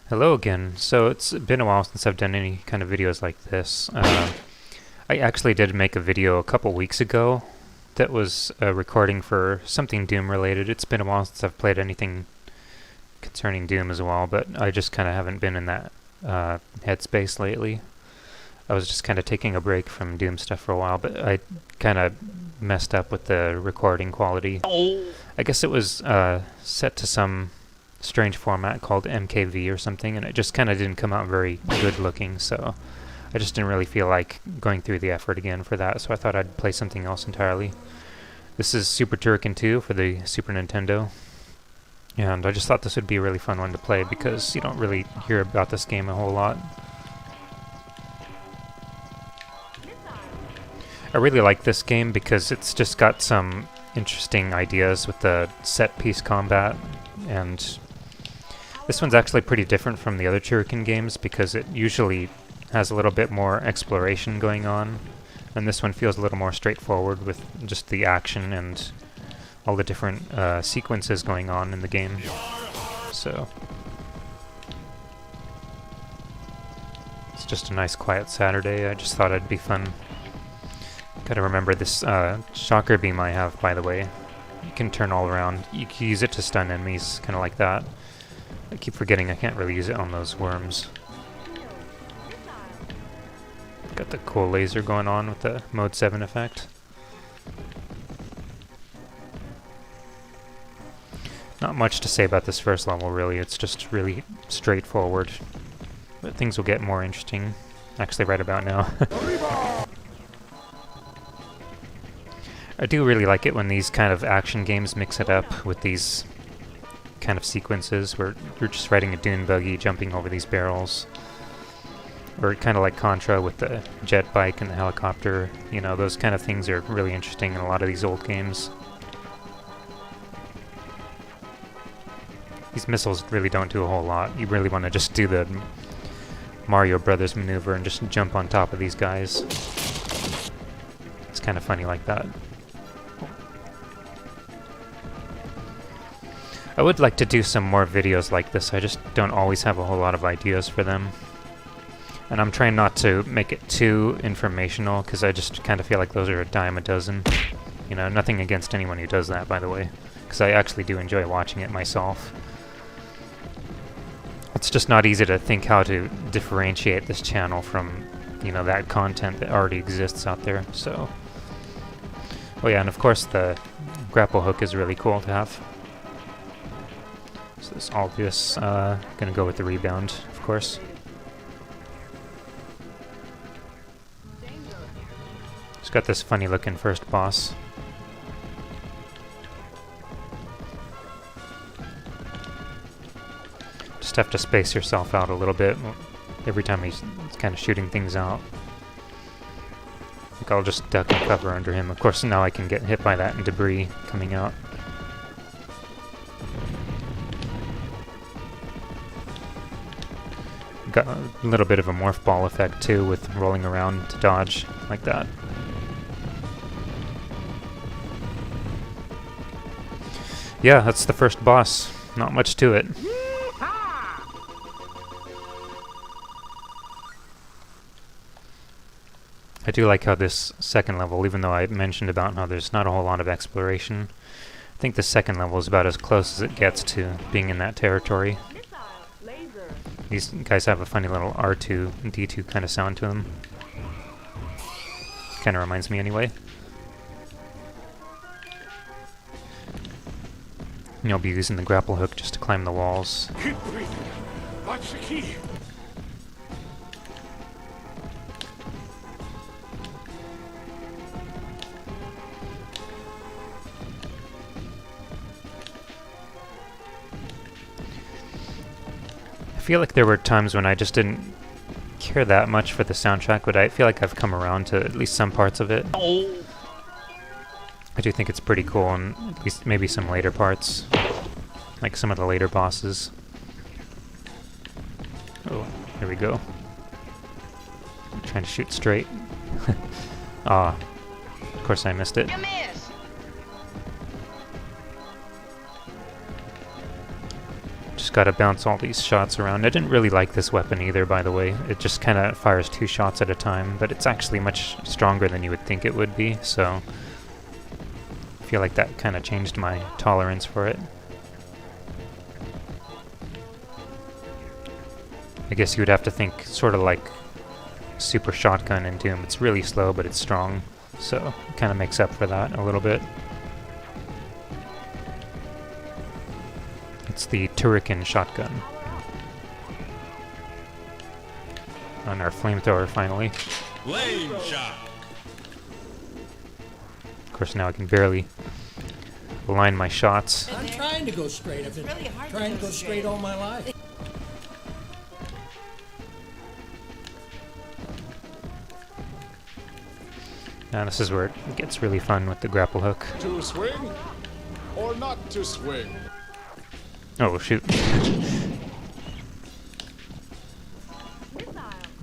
Hello again. So it's been a while since I've done any kind of videos like this. I actually did make a video a couple weeks ago that was a recording for something Doom related. It's been a while since I've played anything concerning Doom as well, but I just kind of haven't been in that headspace lately. I was just kind of taking a break from Doom stuff for a while, but I kind of messed up with the recording quality. I guess it was set to some strange format called MKV or something, and it just kind of didn't come out very good looking, so I just didn't really feel like going through the effort again for that, so I thought I'd play something else entirely. This is Super Turrican 2 for the Super Nintendo, and I just thought this would be a really fun one to play because you don't really hear about this game a whole lot. I really like this game because it's just got some interesting ideas with the set-piece combat, and this one's actually pretty different from the other Turrican games because it usually has a little bit more exploration going on, and this one feels a little more straightforward with just the action and all the different sequences going on in the game. So it's just a nice quiet Saturday. I just thought it'd be fun. Gotta remember this shocker beam I have, by the way. You can turn all around. You can use it to stun enemies, kind of like that. I keep forgetting I can't really use it on those worms. Got the cool laser going on with the Mode 7 effect. Not much to say about this first level, really. It's just really straightforward. But things will get more interesting, actually, right about now. I do really like it when these kind of action games mix it up with these kind of sequences where you're just riding a dune buggy, jumping over these barrels. Or kind of like Contra with the jet bike and the helicopter. You know, those kind of things are really interesting in a lot of these old games. These missiles really don't do a whole lot. You really want to just do the Mario Brothers maneuver and just jump on top of these guys. It's kind of funny like that. I would like to do some more videos like this. I just don't always have a whole lot of ideas for them. And I'm trying not to make it too informational, because I just kind of feel like those are a dime a dozen. You know, nothing against anyone who does that, by the way, because I actually do enjoy watching it myself. It's just not easy to think how to differentiate this channel from, you know, that content that already exists out there, so... Oh yeah, and of course the grapple hook is really cool to have. So this obvious, gonna go with the rebound, of course. It's got this funny looking first boss. Just have to space yourself out a little bit every time he's kind of shooting things out. Like I'll just duck and cover under him. Of course now I can get hit by that and debris coming out. Got a little bit of a morph ball effect too with rolling around to dodge like that. Yeah, that's the first boss. Not much to it. I do like how this second level, even though I mentioned about how there's not a whole lot of exploration, I think the second level is about as close as it gets to being in that territory. These guys have a funny little R2, D2 kind of sound to them. Kind of reminds me anyway. And you'll be using the grapple hook just to climb the walls. Keep breathing. Watch the key. I feel like there were times when I just didn't care that much for the soundtrack, but I feel like I've come around to at least some parts of it. I do think it's pretty cool, and at least maybe some later parts, like some of the later bosses. Oh, here we go. I'm trying to shoot straight. Ah, of course I missed it. Just gotta bounce all these shots around. I didn't really like this weapon either, by the way. It just kind of fires 2 shots at a time, but it's actually much stronger than you would think it would be, so I feel like that kind of changed my tolerance for it. I guess you would have to think sort of like Super Shotgun in Doom. It's really slow, but it's strong, so it kind of makes up for that a little bit. It's the Turrican shotgun. On our flamethrower, finally. Flame shot. Of course, now I can barely align my shots. I'm trying to go straight. I've been trying to go straight all my life. Now this is where it gets really fun with the grapple hook. To swing or not to swing? Oh, shoot. Let's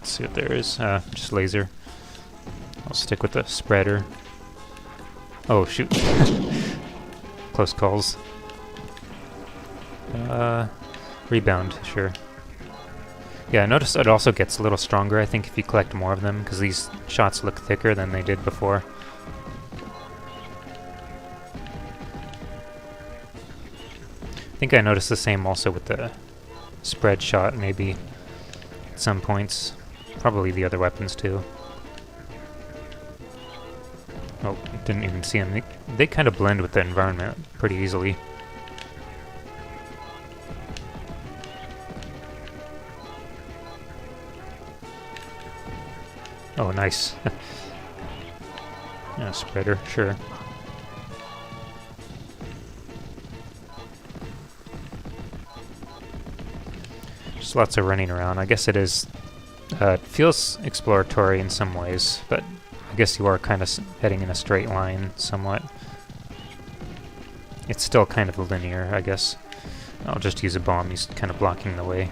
see what there is. Just laser. I'll stick with the spreader. Oh, shoot. Close calls. Rebound, sure. Yeah, I noticed it also gets a little stronger, I think, if you collect more of them, because these shots look thicker than they did before. I think I noticed the same also with the spread shot, maybe, at some points. Probably the other weapons, too. Oh, didn't even see them. They kind of blend with the environment pretty easily. Oh, nice. Yeah, spreader, sure. Just lots of running around. I guess it is... it feels exploratory in some ways, but I guess you are kind of heading in a straight line somewhat. It's still kind of linear, I guess. I'll just use a bomb. He's kind of blocking the way.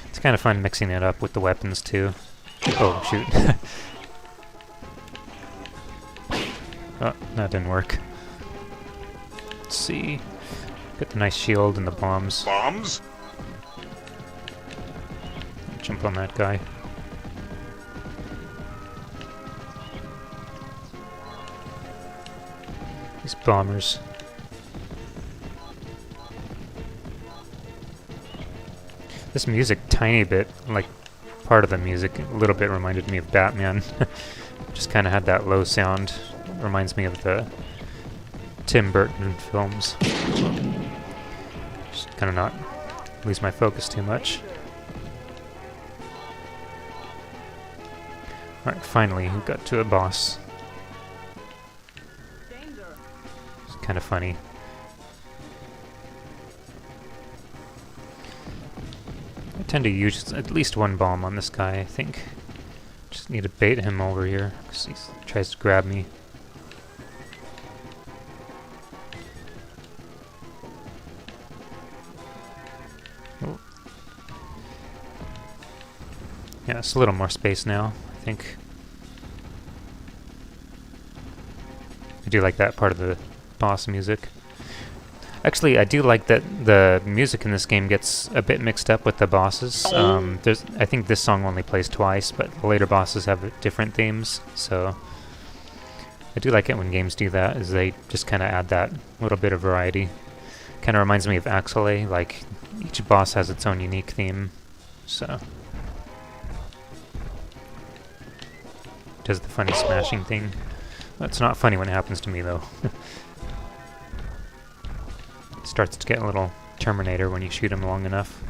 It's kind of fun mixing it up with the weapons, too. Oh, shoot. Oh, that didn't work. Let's see. Got the nice shield and the bombs. Bombs? Jump on that guy. These bombers. This music, tiny bit, like part of the music, a little bit reminded me of Batman. Just kind of had that low sound. Reminds me of the Tim Burton films. Just kind of not lose my focus too much. Alright, finally, we got to a boss. It's kind of funny. I tend to use at least one bomb on this guy, I think. Just need to bait him over here, because he tries to grab me. Oh. Yeah, it's a little more space now, I think. I do like that part of the boss music. Actually, I do like that the music in this game gets a bit mixed up with the bosses. I think this song only plays twice, but the later bosses have different themes, so I do like it when games do that, is they just kind of add that little bit of variety. Kind of reminds me of Axillary, like each boss has its own unique theme, so... Does the funny smashing thing. That's not funny when it happens to me, though. Starts to get a little Terminator when you shoot him long enough.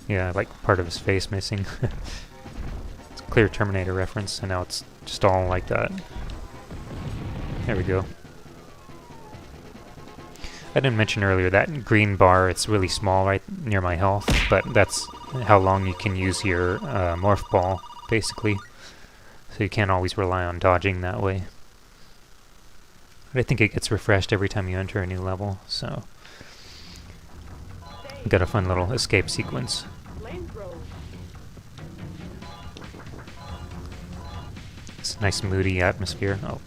Yeah, like part of his face missing. It's a clear Terminator reference, and now it's just all like that. There we go. I didn't mention earlier that green bar, it's really small right near my health, but that's how long you can use your morph ball, basically. So you can't always rely on dodging that way. But I think it gets refreshed every time you enter a new level, so... Got a fun little escape Nice moody atmosphere. Oh.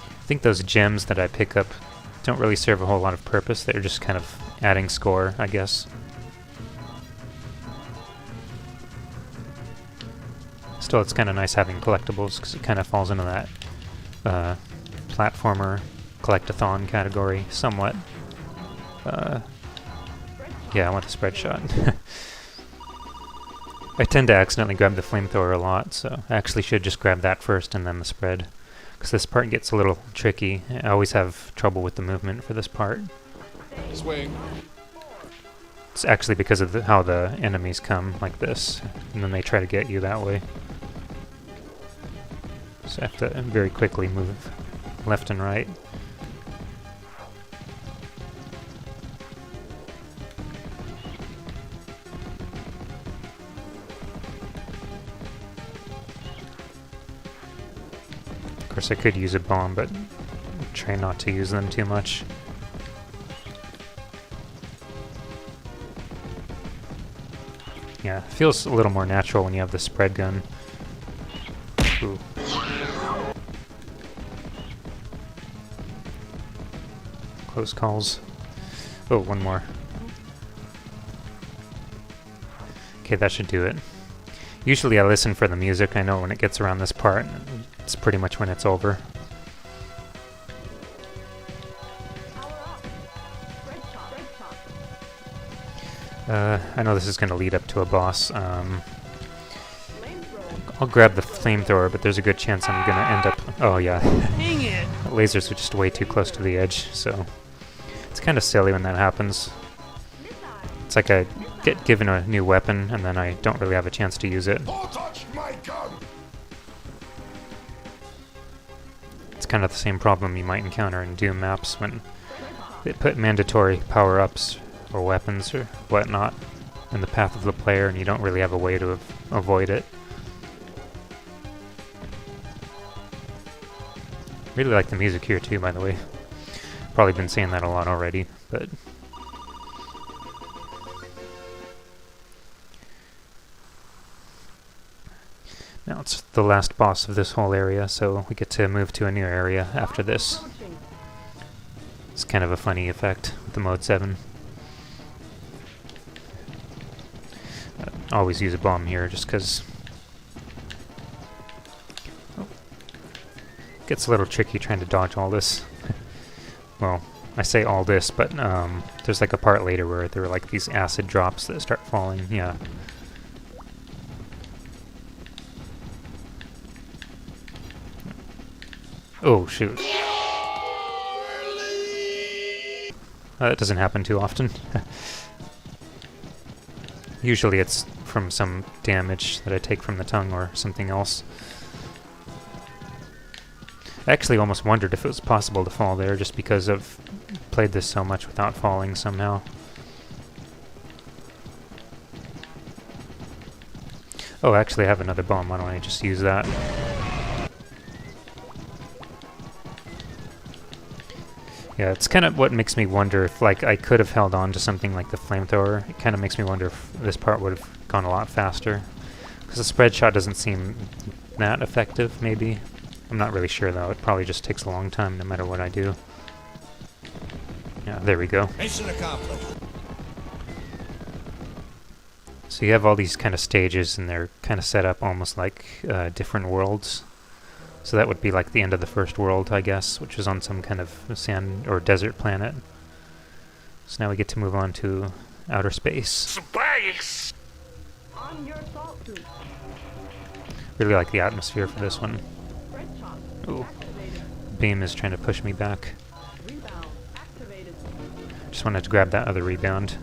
I think those gems that I pick up don't really serve a whole lot of purpose. They're just kind of adding score, I guess. Still, it's kind of nice having collectibles because it kind of falls into that platformer collectathon category somewhat. Yeah, I want the spread shot. I tend to accidentally grab the flamethrower a lot, so I actually should just grab that first and then the spread. Because this part gets a little tricky. I always have trouble with the movement for this part. Swing. It's actually because of how the enemies come like this, and then they try to get you that way. So I have to very quickly move left and right. Of course I could use a bomb, but try not to use them too much. Yeah, it feels a little more natural when you have the spread gun. Ooh. Close calls. Oh, one more. Okay, that should do it. Usually I listen for the music. I know when it gets around this part, it's pretty much when it's over. I know this is going to lead up to a boss. I'll grab the flamethrower, but there's a good chance I'm going to end up... Oh, yeah. Dang it! Lasers are just way too close to the edge, so... It's kind of silly when that happens. It's like I get given a new weapon, and then I don't really have a chance to use it. Don't touch my gun! It's kind of the same problem you might encounter in Doom maps when they put mandatory power-ups or weapons or whatnot in the path of the player, and you don't really have a way to avoid it. Really like the music here too, by the way. Probably been saying that a lot already, but... Now it's the last boss of this whole area, so we get to move to a new area after this. It's kind of a funny effect with the Mode 7. Always use a bomb here, just because... Oh. Gets a little tricky trying to dodge all this. Well, I say all this, but there's like a part later where there are like these acid drops that start falling, yeah. Oh, shoot. That doesn't happen too often. Usually it's from some damage that I take from the tongue or something else. I actually almost wondered if it was possible to fall there just because I've played this so much without falling somehow. Oh, actually I have another bomb. Why don't I just use that? Yeah, it's kind of what makes me wonder if, like, I could have held on to something like the flamethrower. It kind of makes me wonder if this part would have gone a lot faster. Because the spread shot doesn't seem that effective, maybe. I'm not really sure, though. It probably just takes a long time, no matter what I do. Yeah, there we go. Mission accomplished. So you have all these kind of stages, and they're kind of set up almost like different worlds. So that would be like the end of the first world, I guess, which is on some kind of sand or desert planet. So now we get to move on to outer space. Space! On your salt suit. Really like the atmosphere for this one. Red shot. Ooh, Activated. beam is trying to push me back. Rebound. Activated. Just wanted to grab that other rebound.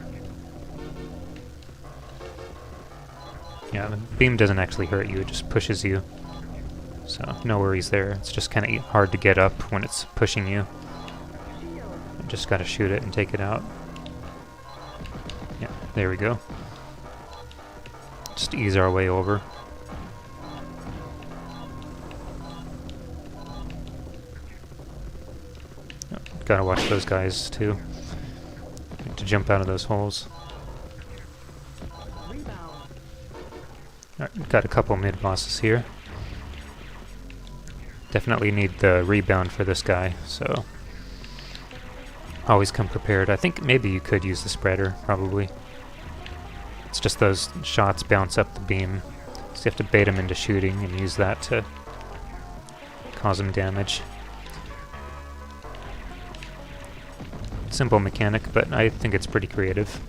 Yeah, the beam doesn't actually hurt you, it just pushes you. So, no worries there. It's just kind of hard to get up when it's pushing you. You just gotta shoot it and take it out. Yeah, there we go. Just ease our way over. Oh, gotta watch those guys too. Need to jump out of those holes. Alright, got a couple mid-bosses here. Definitely need the rebound for this guy, so always come prepared. I think maybe you could use the spreader, probably. It's just those shots bounce up the beam, so you have to bait him into shooting and use that to cause him damage. Simple mechanic, but I think it's pretty creative.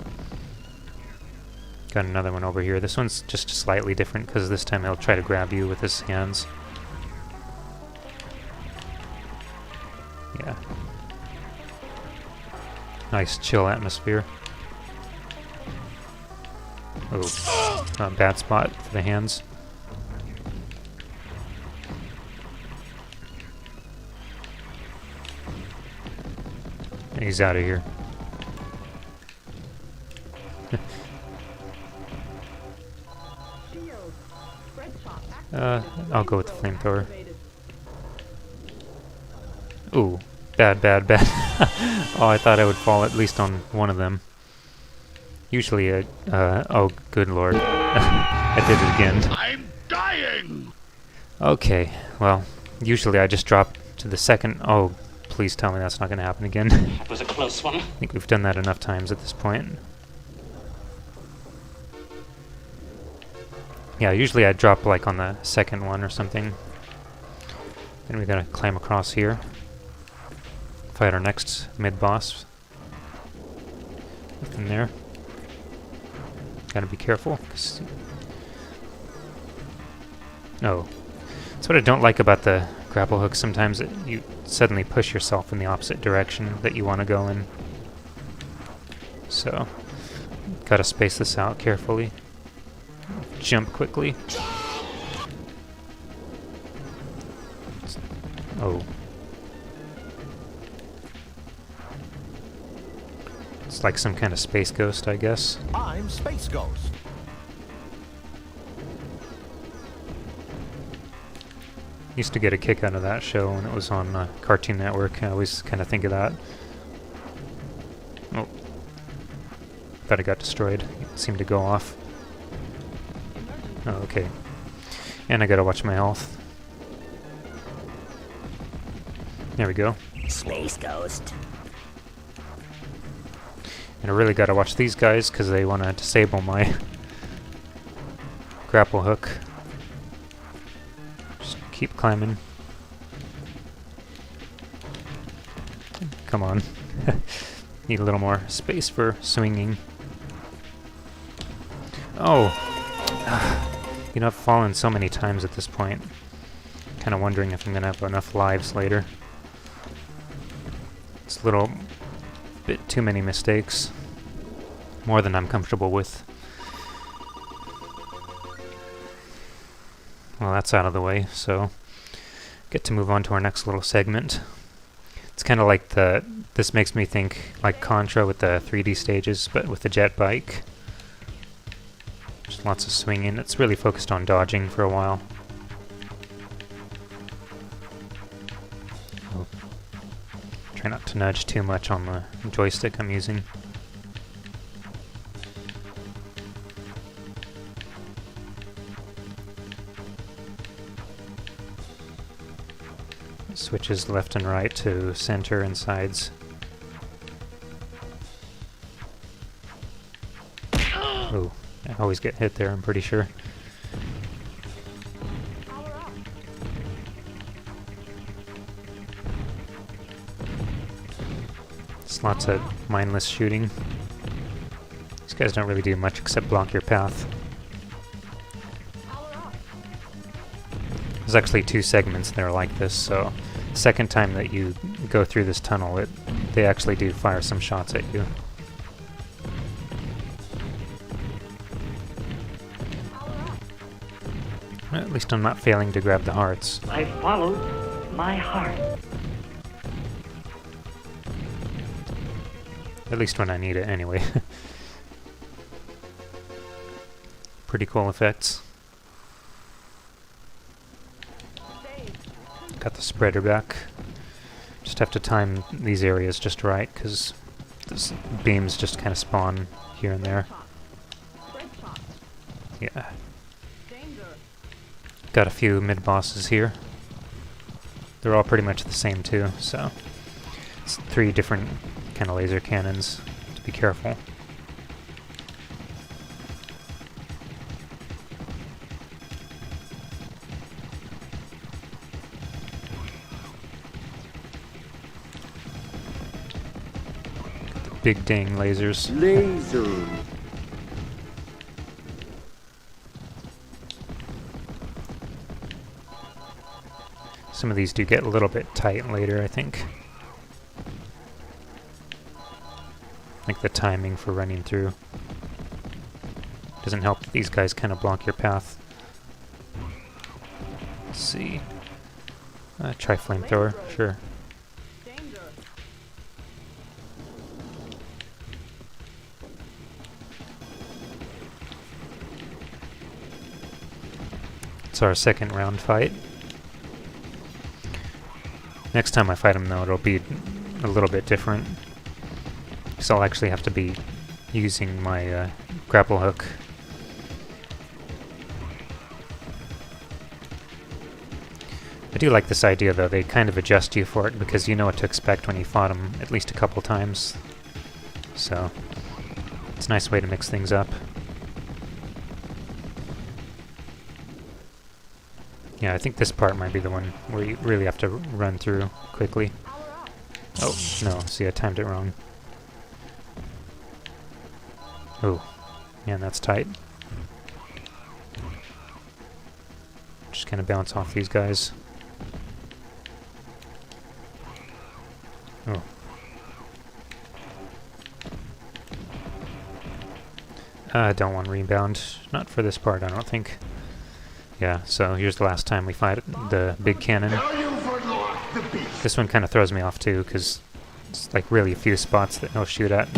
Got another one over here. This one's just slightly different because this time he'll try to grab you with his hands. Yeah. Nice chill atmosphere. Oh, bad spot for the hands. He's out of here. Shield. Spread shot I'll go with the flamethrower. activated. Ooh, bad. Oh, I thought I would fall at least on one of them. Usually, oh, good lord. I did it again. I'm dying! Okay, well, usually I just drop to the second. Oh, please tell me that's not going to happen again. That was a close one. I think we've done that enough times at this point. Yeah, usually I drop like on the second one or something. Then we gotta climb across here. Fight our next mid-boss. Nothing there. Gotta be careful. Oh. That's what I don't like about the grapple hook. Sometimes you suddenly push yourself in the opposite direction that you want to go in. So, gotta space this out carefully. Jump quickly. Oh. It's like some kind of space ghost, I guess. I'm Space Ghost. Used to get a kick out of that show when it was on Cartoon Network. I always kind of think of that. Oh. Thought it got destroyed. It seemed to go off. Oh, okay. And I gotta watch my health. There we go. Space Ghost. And I really gotta watch these guys because they want to disable my grapple hook. Just keep climbing. Come on. Need a little more space for swinging. Oh! You know, I've fallen so many times at this point. Kind of wondering if I'm gonna have enough lives later. It's a little bit too many mistakes. More than I'm comfortable with. Well, that's out of the way, so get to move on to our next little segment. It's kind of like this makes me think like Contra with the 3D stages, but with the jet bike. Just lots of swinging. It's really focused on dodging for a while. Oh. Try not to nudge too much on the joystick I'm using. Switches left and right to center and sides. Oh, I always get hit there, I'm pretty sure. Power up. It's lots of mindless shooting. These guys don't really do much except block your path. Power up. There's actually 2 segments that are like this, so the second time that you go through this tunnel, they actually do fire some shots at you. At least I'm not failing to grab the hearts. I followed my heart. At least when I need it, anyway. Pretty cool effects. Got the spreader back. Just have to time these areas just right, because these beams just kind of spawn here and there. Spread shot. Yeah. Danger. Got a few mid-bosses here. They're all pretty much the same too, so it's 3 different kind of laser cannons to be careful. Big dang lasers. Laser. Some of these do get a little bit tight later, I think. Like the timing for running through. Doesn't help that these guys kind of block your path. Let's see. Try flamethrower, sure. It's our second round fight. Next time I fight him though, it'll be a little bit different. Because I'll actually have to be using my grapple hook. I do like this idea though, they kind of adjust you for it because you know what to expect when you fought him at least a couple times. So, it's a nice way to mix things up. Yeah, I think this part might be the one where you really have to run through quickly. Oh, no, see, I timed it wrong. Oh, man, that's tight. Just kind of bounce off these guys. Oh. I don't want rebound. Not for this part, I don't think. Yeah, so here's the last time we fight the big cannon. This one kind of throws me off too, because it's like really a few spots that he'll shoot at.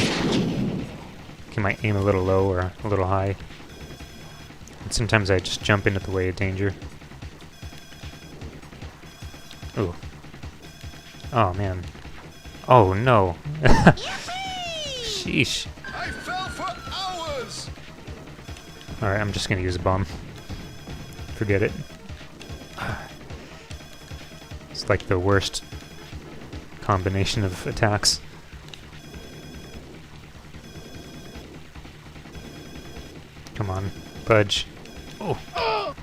He might aim a little low or a little high. And sometimes I just jump into the way of danger. Ooh. Oh man. Oh no. Sheesh. I fell for hours. Alright, I'm just gonna use a bomb. Forget it. It's like the worst combination of attacks. Come on, budge. Oh.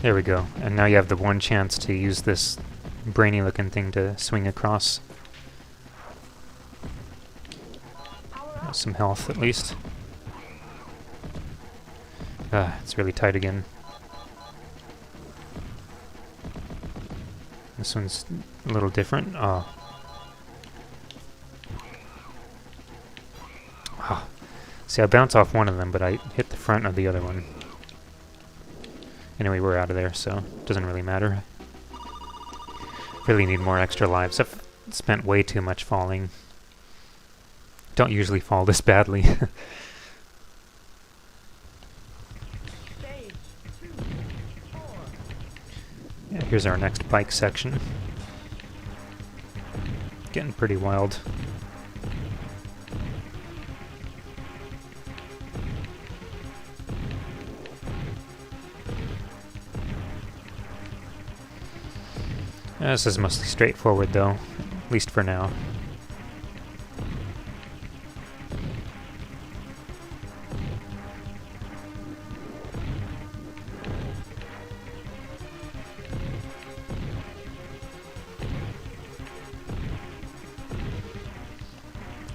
There we go. And now you have the one chance to use this brainy looking thing to swing across. Some health at least. It's really tight again. This one's a little different. Oh. Oh. See, I bounce off one of them, but I hit the front of the other one. Anyway, we're out of there, so it doesn't really matter. Really need more extra lives. I've spent way too much falling. Don't usually fall this badly. Yeah, here's our next bike section. Getting pretty wild. This is mostly straightforward though, at least for now.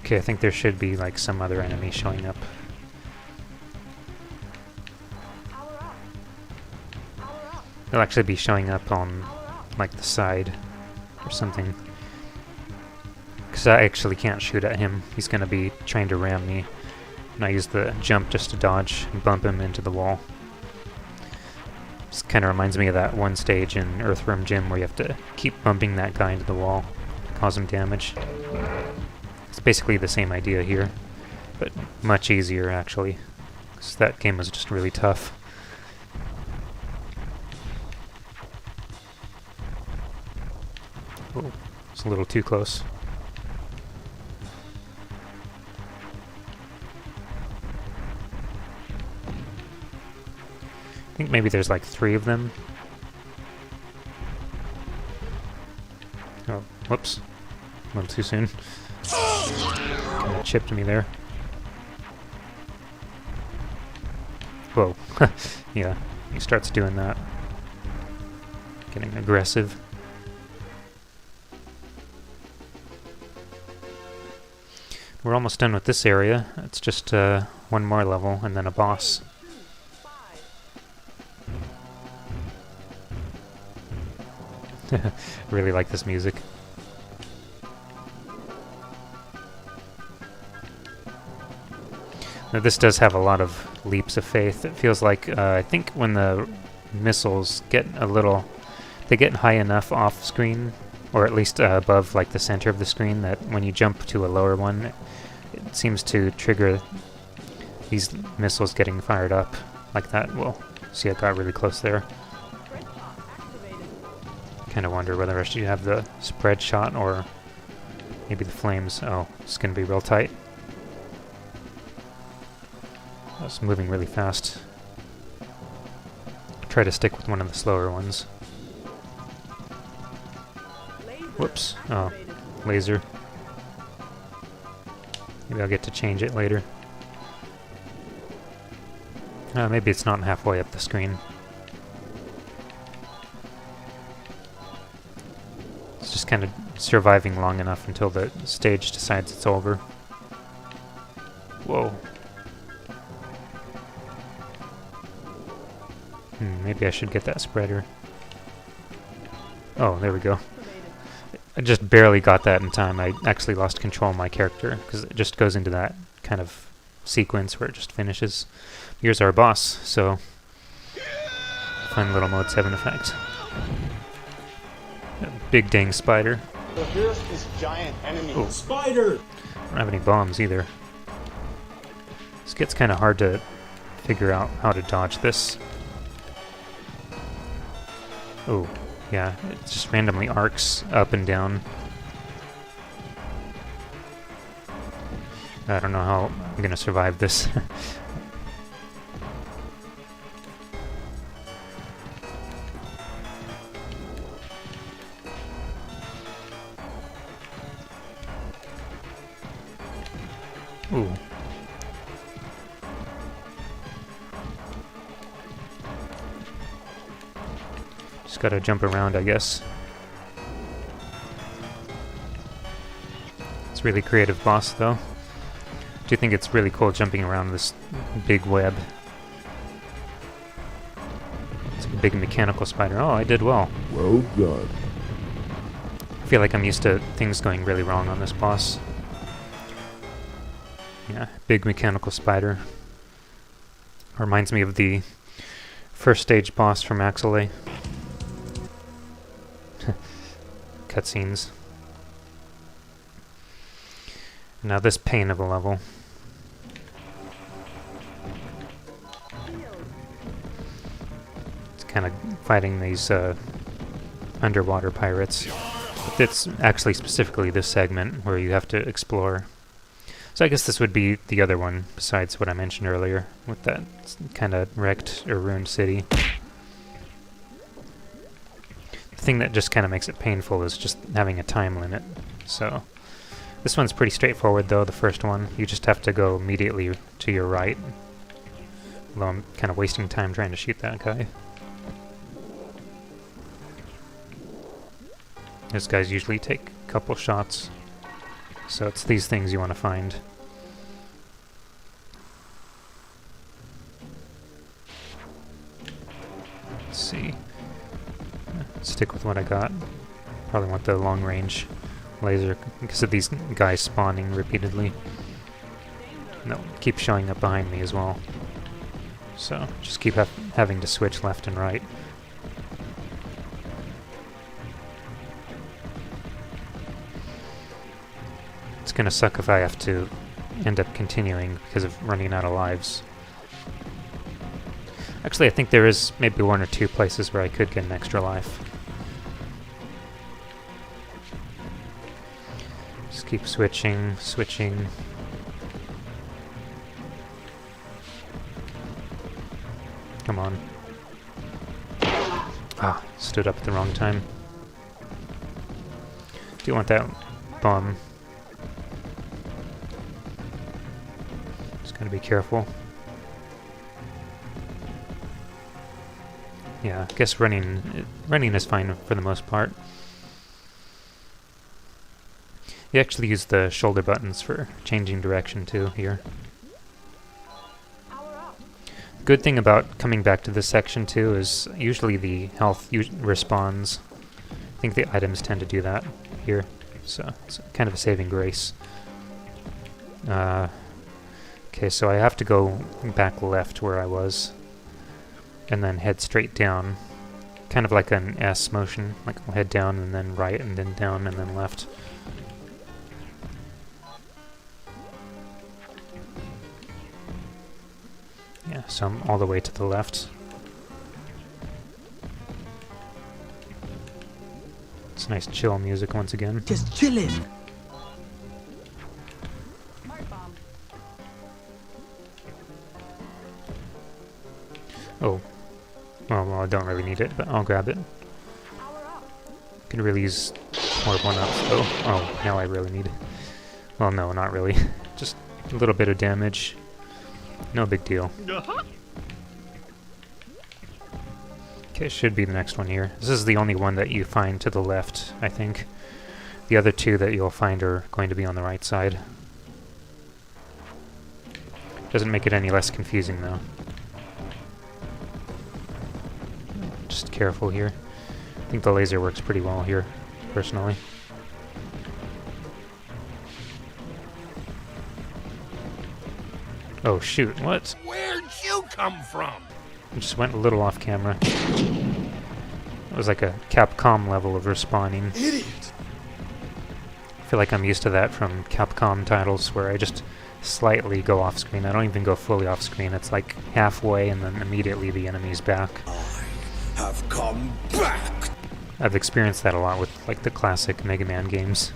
Okay, I think there should be like some other enemy showing up. They'll actually be showing up on like the side or something. Because I actually can't shoot at him. He's going to be trying to ram me. And I use the jump just to dodge and bump him into the wall. This kind of reminds me of that one stage in Earthworm Jim where you have to keep bumping that guy into the wall to cause him damage. It's basically the same idea here, but much easier actually, because that game was just really tough. Oh, it's a little too close. think maybe there's like 3 of them. Oh, whoops. A little too soon. Kind of chipped me there. Whoa. Yeah, he starts doing that. Getting aggressive. We're almost done with this area. It's just one more level and then a boss. Really like this music. Now this does have a lot of leaps of faith. It feels like, I think when the missiles get a little... They get high enough off screen, or at least above like the center of the screen, that when you jump to a lower one, it seems to trigger these missiles getting fired up like that. Well, see, I got really close there. Kind of wonder whether I should have the spread shot or maybe the flames. Oh, it's going to be real tight. I was moving really fast. Try to stick with one of the slower ones. Whoops. Oh, laser. Maybe I'll get to change it later. Maybe it's not halfway up the screen. It's just kind of surviving long enough until the stage decides it's over. Whoa. Maybe I should get that spreader. Oh, there we go. I just barely got that in time. I actually lost control of my character because it just goes into that kind of sequence where it just finishes. Here's our boss, so fun little mode 7 effect. A big dang spider. So here's this giant enemy. Oh. Spider! I don't have any bombs either. This gets kind of hard to figure out how to dodge this. Oh, yeah, it just randomly arcs up and down. I don't know how I'm gonna survive this. Ooh. Just gotta jump around, I guess. It's a really creative boss, though. Do you think it's really cool jumping around this big web? It's a big mechanical spider. Oh, I did well. Well done. I feel like I'm used to things going really wrong on this boss. Yeah, big mechanical spider. Reminds me of the first stage boss from Axillary. Cutscenes. Now this pain of a level. It's kind of fighting these underwater pirates. But it's actually specifically this segment where you have to explore. So I guess this would be the other one besides what I mentioned earlier with that kind of wrecked or ruined city. The thing that just kind of makes it painful is just having a time limit. So this one's pretty straightforward though, the first one. You just have to go immediately to your right. Although I'm kind of wasting time trying to shoot that guy. Those guys usually take a couple shots. So it's these things you want to find. Let's see. Stick with what I got. Probably want the long range laser because of these guys spawning repeatedly. No, keep showing up behind me as well. So just keep having to switch left and right. It's gonna suck if I have to end up continuing because of running out of lives. Actually, I think there is maybe 1 or 2 places where I could get an extra life. Just keep switching. Come on. Ah, stood up at the wrong time. Do want that bomb. Just gotta be careful. Yeah, I guess running is fine for the most part. You actually use the shoulder buttons for changing direction too here. Good thing about coming back to this section too is usually the health respawns. I think the items tend to do that here, so it's kind of a saving grace. Okay, so I have to go back left where I was, and then head straight down, kind of like an S motion, like I'll head down and then right and then down and then left. Yeah, so I'm all the way to the left. It's nice chill music once again. Just chilling. Oh. Well, I don't really need it, but I'll grab it. Could really use more one-ups though. Oh, now I really need it. Well, no, not really. Just a little bit of damage. No big deal. Okay, should be the next one here. This is the only one that you find to the left, I think. The other two that you'll find are going to be on the right side. Doesn't make it any less confusing, though. Just careful here. I think the laser works pretty well here, personally. Oh shoot, what? Where'd you come from? I just went a little off camera. It was like a Capcom level of respawning. Idiot! I feel like I'm used to that from Capcom titles where I just slightly go off screen. I don't even go fully off screen. It's like halfway and then immediately the enemy's back. I have come back! I've experienced that a lot with like the classic Mega Man games.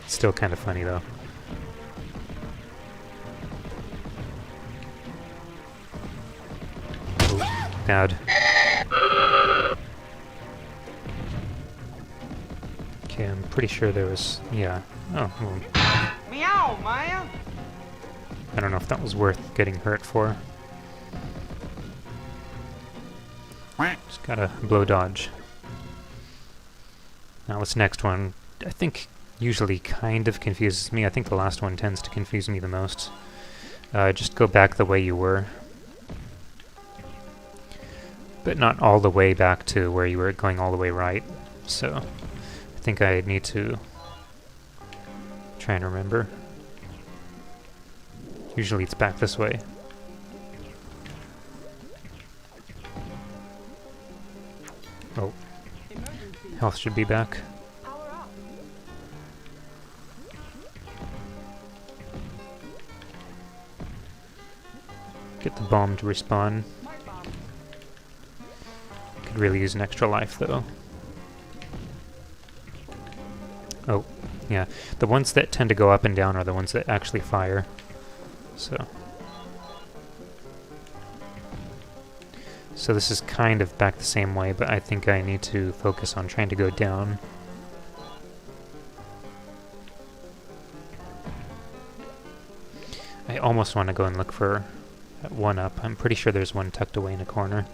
It's still kind of funny though. Oh, bad. Okay, I'm pretty sure there was... yeah. Oh, well, Meow, man. I don't know if that was worth getting hurt for. Just gotta blow dodge. Now this next one, I think usually kind of confuses me. I think the last one tends to confuse me the most. Just go back the way you were. But not all the way back to where you were going all the way right. So I think I need to try and remember. Usually it's back this way. Oh. Health should be back. Get the bomb to respawn. Could really use an extra life though. Oh, yeah. The ones that tend to go up and down are the ones that actually fire. So this is kind of back the same way, but I think I need to focus on trying to go down. I almost want to go and look for that one up. I'm pretty sure there's one tucked away in a corner.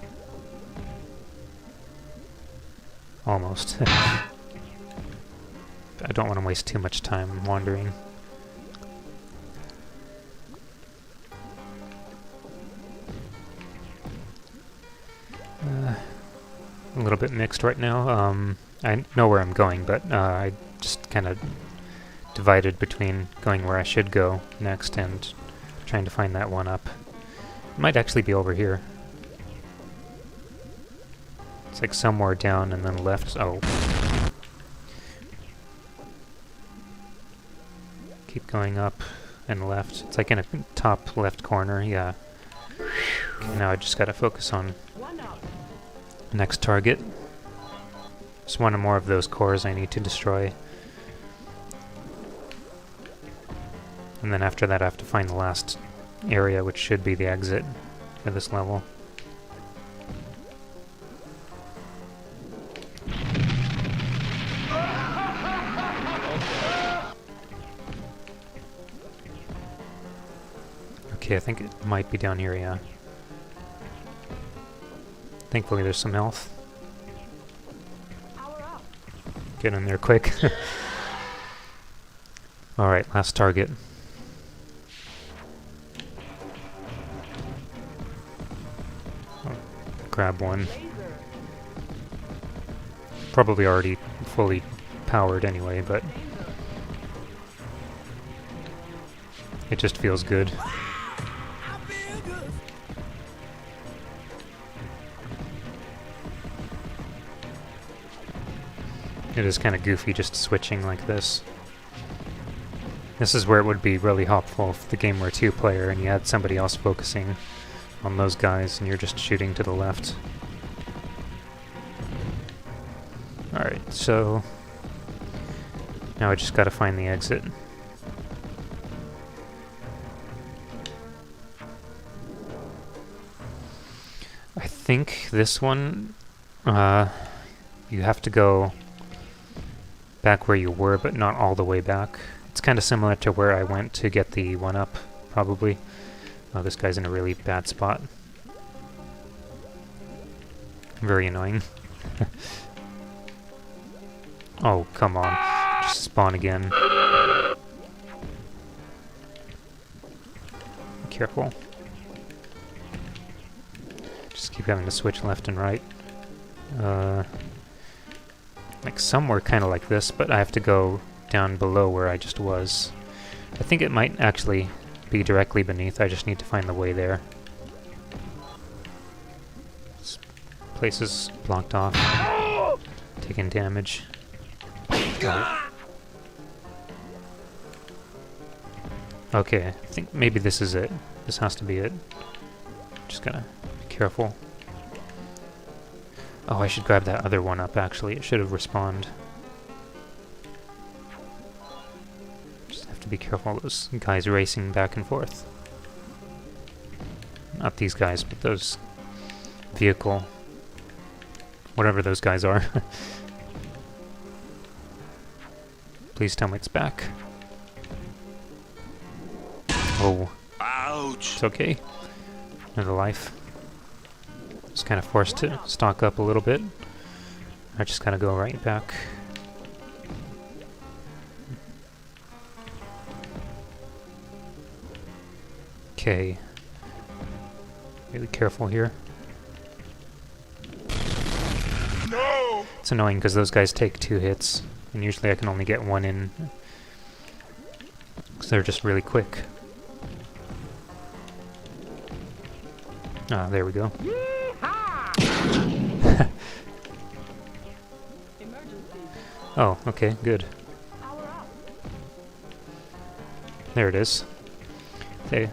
Almost. I don't want to waste too much time wandering. A little bit mixed right now. I know where I'm going, but I just kind of divided between going where I should go next and trying to find that one up. It might actually be over here. It's like somewhere down and then left. Oh. Keep going up and left. It's like in a top left corner, yeah. Okay, now I just gotta focus on next target. Just one or more of those cores I need to destroy. And then after that I have to find the last area, which should be the exit. for this level. Okay, I think it might be down here, yeah. Thankfully there's some health. Power up. Get in there quick. Alright, last target. Oh, grab one. Probably already fully powered anyway, but it just feels good. It is kind of goofy just switching like this. This is where it would be really helpful if the game were two-player and you had somebody else focusing on those guys and you're just shooting to the left. Alright, so now I just gotta find the exit. I think this one, you have to go back where you were, but not all the way back. It's kind of similar to where I went to get the 1-up, probably. Oh, this guy's in a really bad spot. Very annoying. Oh, come on. Just spawn again. Be careful. Just keep having to switch left and right. Like somewhere kind of like this, but I have to go down below where I just was. I think it might actually be directly beneath. I just need to find the way there. This place is blocked off. Taking damage. Okay, I think maybe this is it. This has to be it. Just gotta be careful. Oh, I should grab that other 1-up actually. It should have respawned. Just have to be careful of those guys racing back and forth. Not these guys, but those vehicle. Whatever those guys are. Please tell me it's back. Oh. Ouch! It's okay. Another life. Just kind of forced to stock up a little bit. I just gotta go right back. Okay. Really careful here. No! It's annoying because those guys take 2 hits, and usually I can only get 1 in. Because they're just really quick. Ah, there we go. Oh, okay, good. There it is. Okay.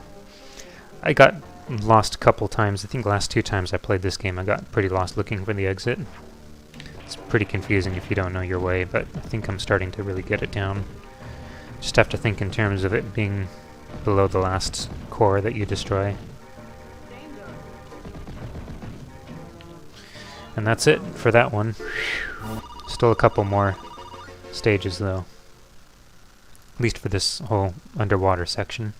I got lost a couple times. I think the last 2 times I played this game I got pretty lost looking for the exit. It's pretty confusing if you don't know your way, but I think I'm starting to really get it down. Just have to think in terms of it being below the last core that you destroy. And that's it for that one. Still a couple more stages though. At least for this whole underwater section.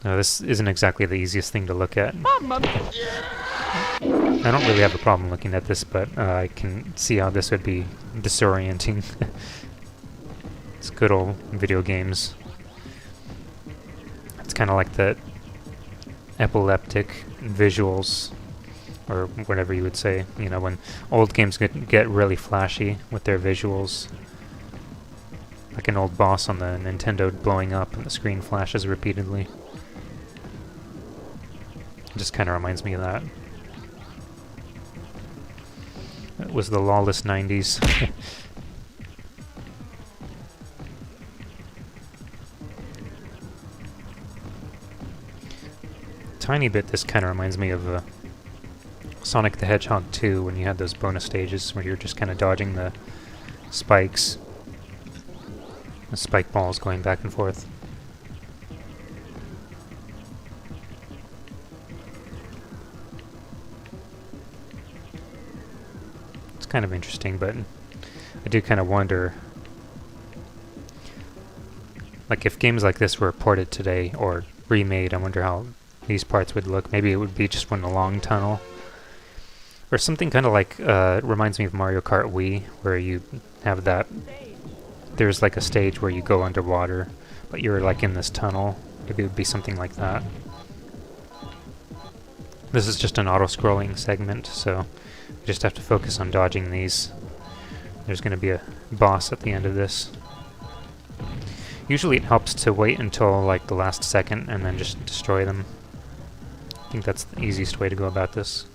No, this isn't exactly the easiest thing to look at. I don't really have a problem looking at this, but I can see how this would be disorienting. It's good old video games. It's kind of like the epileptic visuals, or whatever you would say, you know, when old games get really flashy with their visuals. Like an old boss on the Nintendo blowing up and the screen flashes repeatedly. It just kind of reminds me of that. It was the lawless 90s. Tiny bit this kind of reminds me of Sonic the Hedgehog 2, when you had those bonus stages where you're just kind of dodging the spikes. The spike balls going back and forth. kind of interesting, but I do kind of wonder, like if games like this were ported today or remade, I wonder how these parts would look. Maybe it would be just one long tunnel. Or something kind of like, reminds me of Mario Kart Wii, where you have that, there's like a stage where you go underwater, but you're like in this tunnel. Maybe it would be something like that. This is just an auto-scrolling segment, so you just have to focus on dodging these. There's going to be a boss at the end of this. Usually it helps to wait until like the last second and then just destroy them. I think that's the easiest way to go about this.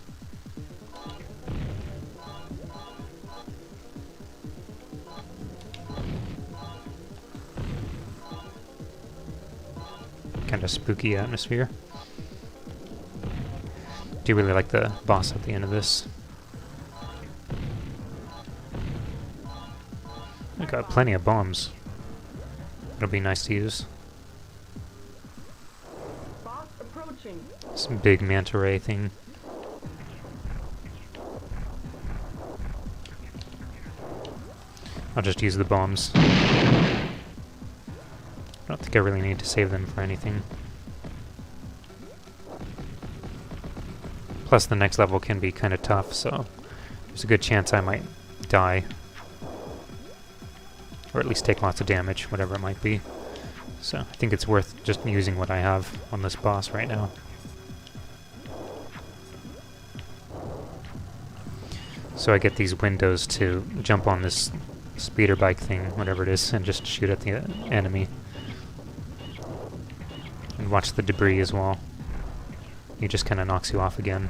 Kind of spooky atmosphere. Do you really like the boss at the end of this? I got plenty of bombs. It'll be nice to use. Boss approaching. Some big manta ray thing. I'll just use the bombs. I don't think I really need to save them for anything. Plus the next level can be kind of tough, so there's a good chance I might die. Or at least take lots of damage, whatever it might be. So I think it's worth just using what I have on this boss right now. So I get these windows to jump on this speeder bike thing, whatever it is, and just shoot at the enemy. And watch the debris as well. He just kind of knocks you off again.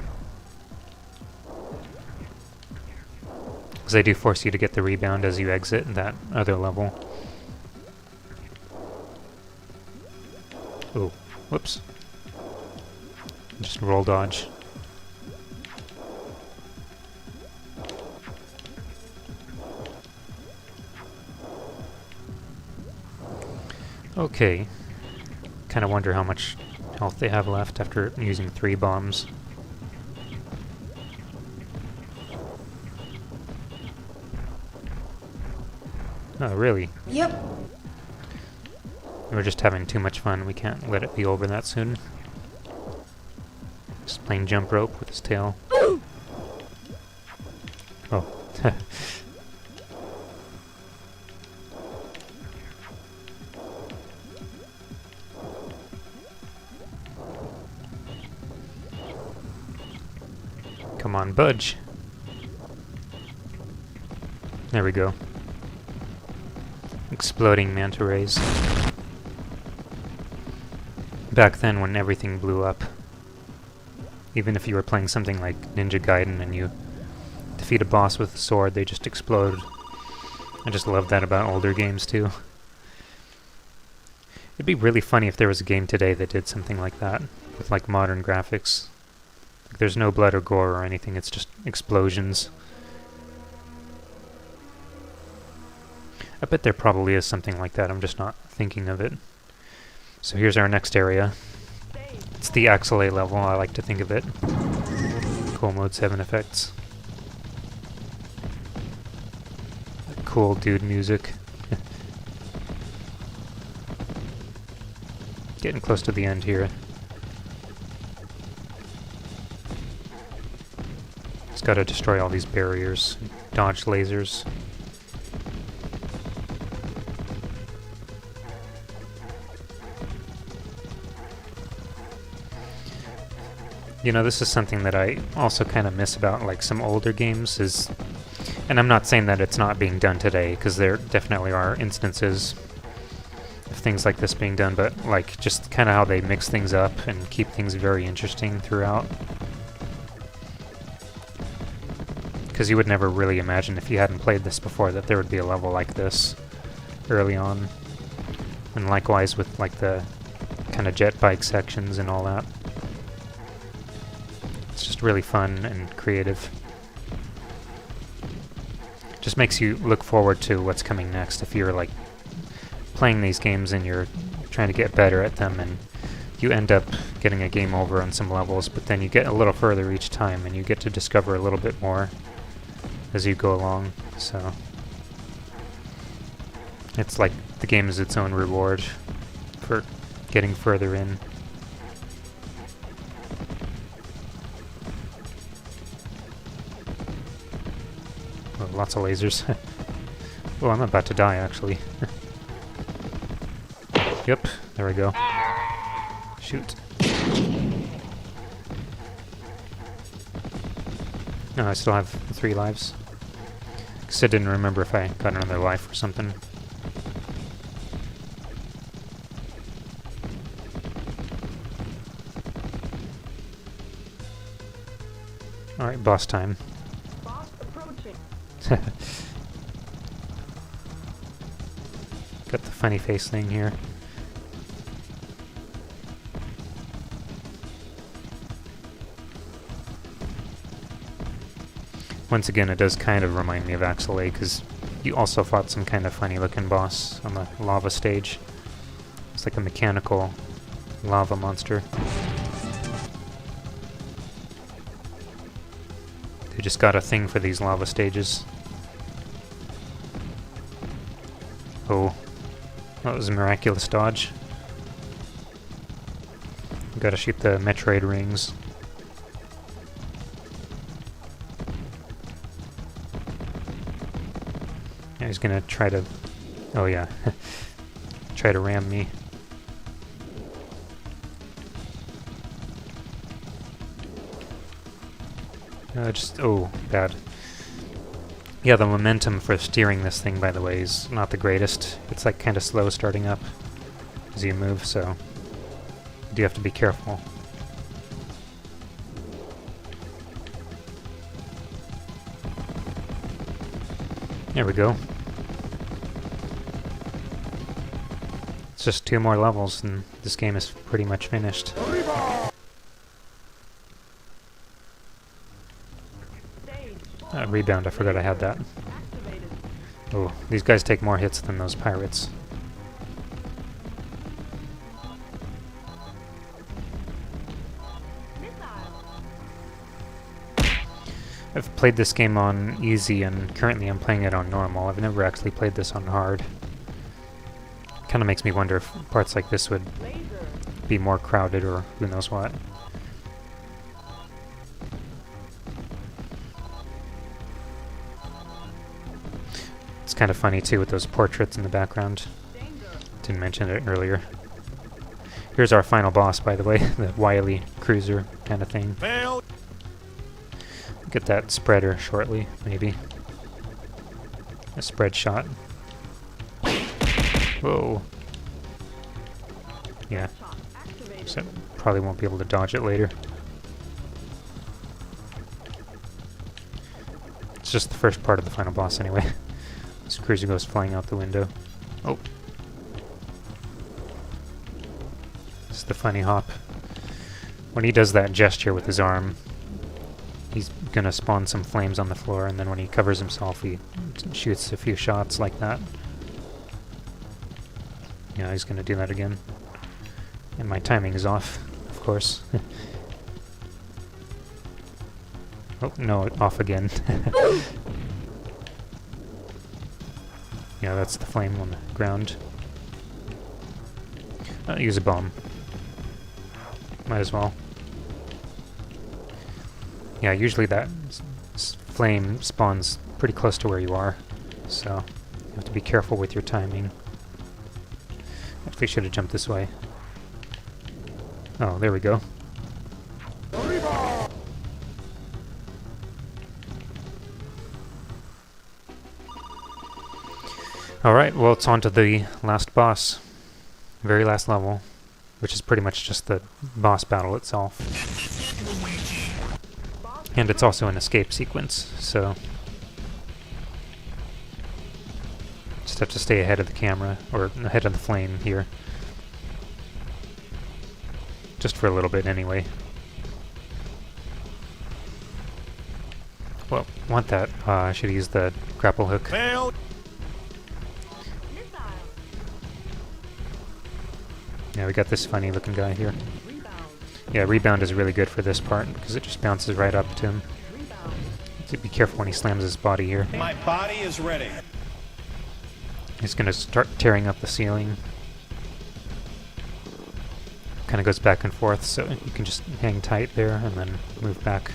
Because they do force you to get the rebound as you exit that other level. Oh, whoops. Just roll dodge. Okay. Kind of wonder how much health they have left after using 3 bombs. Oh, really? Yep. We're just having too much fun. We can't let it be over that soon. Just playing jump rope with his tail. Oh. Come on, budge. There we go. Exploding manta rays. Back then when everything blew up, even if you were playing something like Ninja Gaiden and you defeat a boss with a sword, they just explode. I just love that about older games too. It'd be really funny if there was a game today that did something like that, with like modern graphics. Like, there's no blood or gore or anything, it's just explosions. I bet there probably is something like that, I'm just not thinking of it. So here's our next area. It's the Axillary Level, I like to think of it. Cool Mode 7 effects. Cool dude music. Getting close to the end here. Just gotta destroy all these barriers, dodge lasers. You know, this is something that I also kind of miss about like some older games is, and I'm not saying that it's not being done today, because there definitely are instances of things like this being done, but like just kind of how they mix things up and keep things very interesting throughout. Because you would never really imagine if you hadn't played this before that there would be a level like this early on. And likewise with like the kind of jet bike sections and all that. It's just really fun and creative. Just makes you look forward to what's coming next if you're like playing these games and you're trying to get better at them and you end up getting a game over on some levels, but then you get a little further each time and you get to discover a little bit more. as you go along, so it's like the game is its own reward for getting further in. Oh, lots of lasers. Oh, I'm about to die, actually. Yep, there we go. Shoot. No, I still have 3 lives. Because I didn't remember if I got another life or something. Alright, boss time. Boss approaching. Got the funny face thing here. Once again, it does kind of remind me of Axillary, because you also fought some kind of funny looking boss on the lava stage. It's like a mechanical lava monster. They just got a thing for these lava stages. Oh, that was a miraculous dodge. Gotta shoot the Metroid rings. Yeah, he's gonna try to... Oh yeah. Try to ram me. Oh, bad. Yeah, the momentum for steering this thing, by the way, is not the greatest. It's like kind of slow starting up as you move, so you do have to be careful. There we go. It's just 2 more levels and this game is pretty much finished. Rebound, I forgot I had that. Oh, these guys take more hits than those pirates. I've played this game on easy and currently I'm playing it on normal. I've never actually played this on hard. Kind of makes me wonder if parts like this would be more crowded or who knows what. It's kind of funny too with those portraits in the background. Didn't mention it earlier. Here's our final boss, by the way, the wily cruiser kind of thing. Get that spreader shortly, maybe. A spread shot. Whoa. Yeah. So probably won't be able to dodge it later. It's just the first part of the final boss anyway. This cruiser goes flying out the window. Oh. This is the funny hop. When he does that gesture with his arm, he's gonna spawn some flames on the floor, and then when he covers himself, he shoots a few shots like that. Yeah, he's gonna do that again. And my timing is off, of course. Oh, no, off again. Yeah, that's the flame on the ground. Use a bomb. Might as well. Yeah, usually that flame spawns pretty close to where you are, so you have to be careful with your timing. Actually, should have jumped this way. Oh, there we go. Alright, well, it's on to the last boss. Very last level, which is pretty much just the boss battle itself. And it's also an escape sequence, so just have to stay ahead of the camera, or ahead of the flame here. Just for a little bit anyway. Well, want that. I should use the grapple hook. Yeah, we got this funny looking guy here. Yeah, rebound is really good for this part, because it just bounces right up to him. So be careful when he slams his body here. My body is ready. He's gonna start tearing up the ceiling. Kind of goes back and forth, so you can just hang tight there and then move back.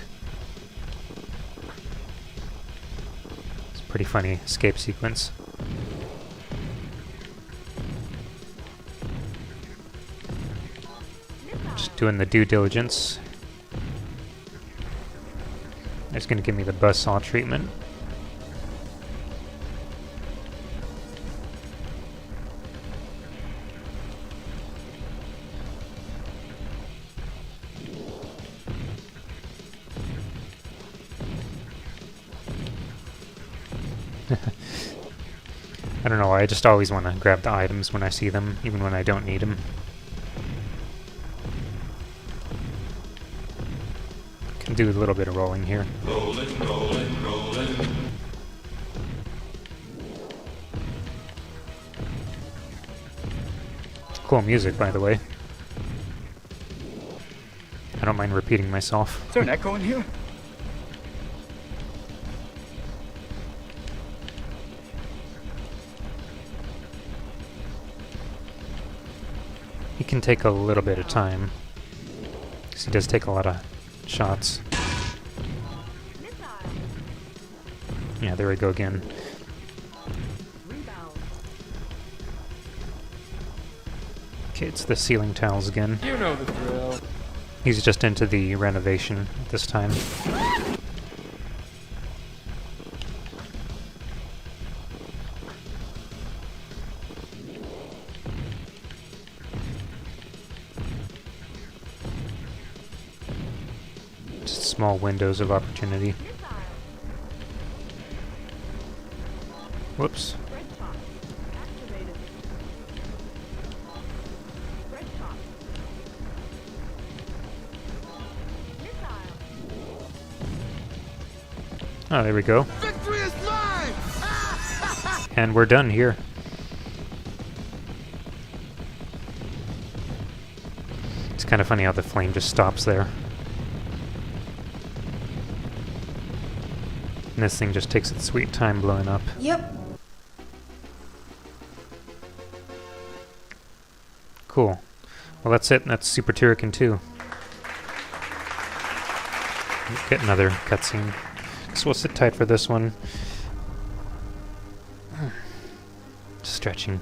It's a pretty funny escape sequence. Just doing the due diligence. It's gonna give me the buzzsaw treatment. I don't know why, I just always want to grab the items when I see them, even when I don't need them. Can do a little bit of rolling here. Rolling, rolling, rolling. Cool music, by the way. I don't mind repeating myself. Is there an echo in here? He can take a little bit of time, because he does take a lot of shots. Yeah, there we go again. Okay, it's the ceiling tiles again. You know the drill. He's just into the renovation this time. Just small windows of opportunity. Whoops. Oh, there we go. Victory is mine! And we're done here. It's kind of funny how the flame just stops there. And this thing just takes its sweet time blowing up. Yep. Cool. Well, that's it. That's Super Turrican 2. Get another cutscene. So we'll sit tight for this one. Stretching.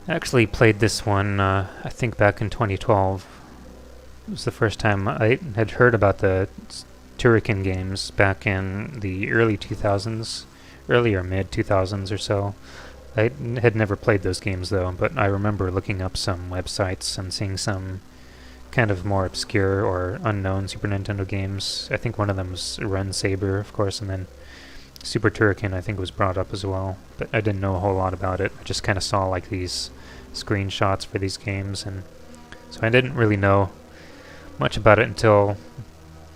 I actually played this one, I think back in 2012. It was the first time I had heard about the Turrican games back in the early 2000s, early or mid 2000s or so. I had never played those games though, but I remember looking up some websites and seeing some kind of more obscure or unknown Super Nintendo games. I think one of them was Run Saber, of course, and then Super Turrican I think was brought up as well, but I didn't know a whole lot about it. I just kind of saw like these screenshots for these games, and so I didn't really know much about it until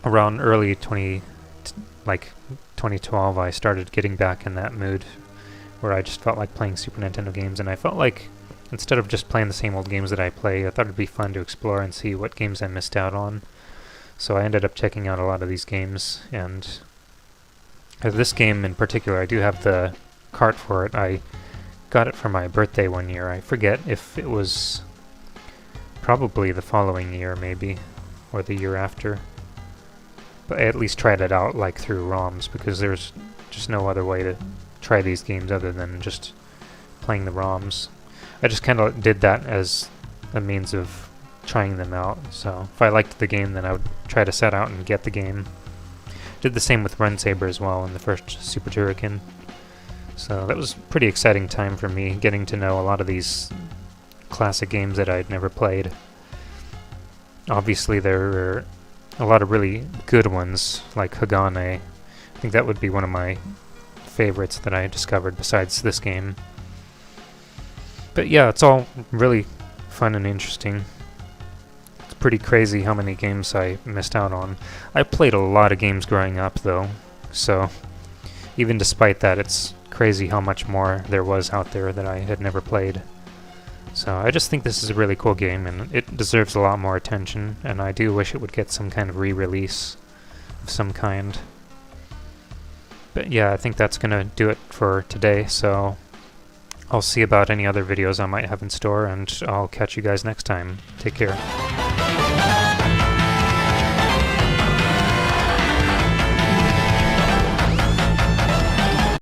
around early 2012. I started getting back in that mood where I just felt like playing Super Nintendo games, and I felt like instead of just playing the same old games that I play, I thought it'd be fun to explore and see what games I missed out on. So I ended up checking out a lot of these games, and this game in particular, I do have the cart for it. I got it for my birthday one year. I forget if it was probably the following year maybe, or the year after. But I at least tried it out like through ROMs, because there's just no other way to try these games other than just playing the ROMs. I just kind of did that as a means of trying them out. So if I liked the game, then I would try to set out and get the game. Did the same with Run Saber as well in the first Super Turrican. So that was a pretty exciting time for me, getting to know a lot of these classic games that I'd never played. Obviously there were a lot of really good ones, like Hagane. I think that would be one of my favorites that I discovered besides this game. But yeah, it's all really fun and interesting. It's pretty crazy how many games I missed out on. I played a lot of games growing up though, so even despite that, it's crazy how much more there was out there that I had never played. So I just think this is a really cool game, and it deserves a lot more attention, and I do wish it would get some kind of re-release of some kind. But yeah, I think that's going to do it for today, so I'll see about any other videos I might have in store, and I'll catch you guys next time. Take care.